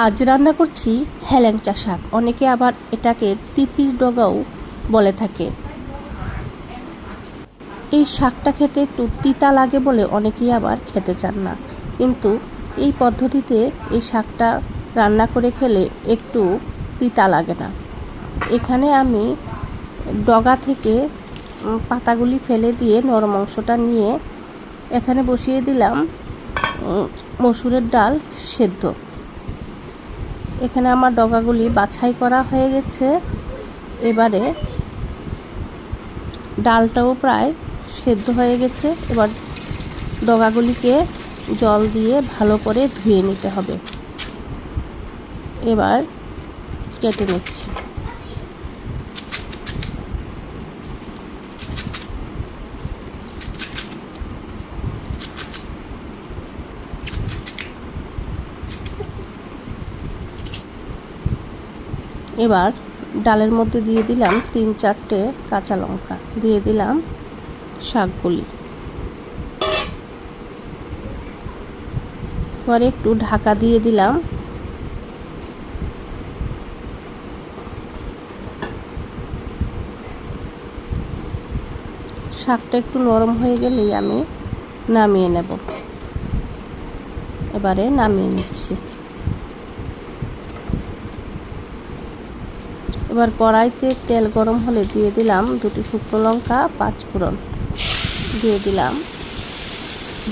আজ রান্না করছি হেলেঞ্চা শাক। অনেকে আবার এটাকে তিতির ডগাও বলে থাকে। এই শাকটা খেতে একটু তিতা লাগে বলে অনেকেই আবার খেতে চান না, কিন্তু এই পদ্ধতিতে এই শাকটা রান্না করে খেলে একটু তিতা লাগে না। এখানে আমি ডগা থেকে পাতাগুলি ফেলে দিয়ে নরম অংশটা নিয়ে এখানে বসিয়ে দিলাম মসুরের ডাল সেদ্ধ। এখানে আমার ডগাগুলি বাছাই করা হয়ে গেছে। এবারে ডালটাও প্রায় সেদ্ধ হয়ে গেছে। এবার ডগাগুলিকে জল দিয়ে ভালো করে ধুয়ে নিতে হবে। এবার কেটে নিচ্ছি। এবার ডালের মধ্যে দিয়ে দিলাম 3-4টে কাঁচা লঙ্কা, দিয়ে দিলাম শাকগুলি। এবার একটু ঢাকা দিয়ে দিলাম। শাকটা একটু নরম হয়ে গেলেই আমি নামিয়ে নেব। এবারে নামিয়ে নিচ্ছি। এবার কড়াইতে তেল গরম হলে দিয়ে দিলাম 2টি শুকনো লঙ্কা, 5 ফোড়ন, দিয়ে দিলাম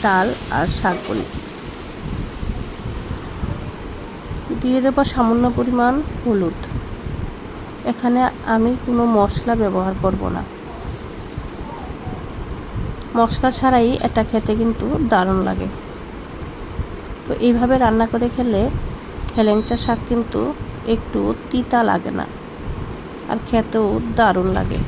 ডাল আর শাকগুলি, দিয়ে দেবো সামান্য পরিমাণ হলুদ। এখানে আমি কোনো মশলা ব্যবহার করব না। মশলা ছাড়াই এটা খেতে কিন্তু দারুণ লাগে। তো এইভাবে রান্না করে খেলে হেলেঞ্চা শাক কিন্তু একটু তিতা লাগে না, আর খেতেও দারুণ লাগে।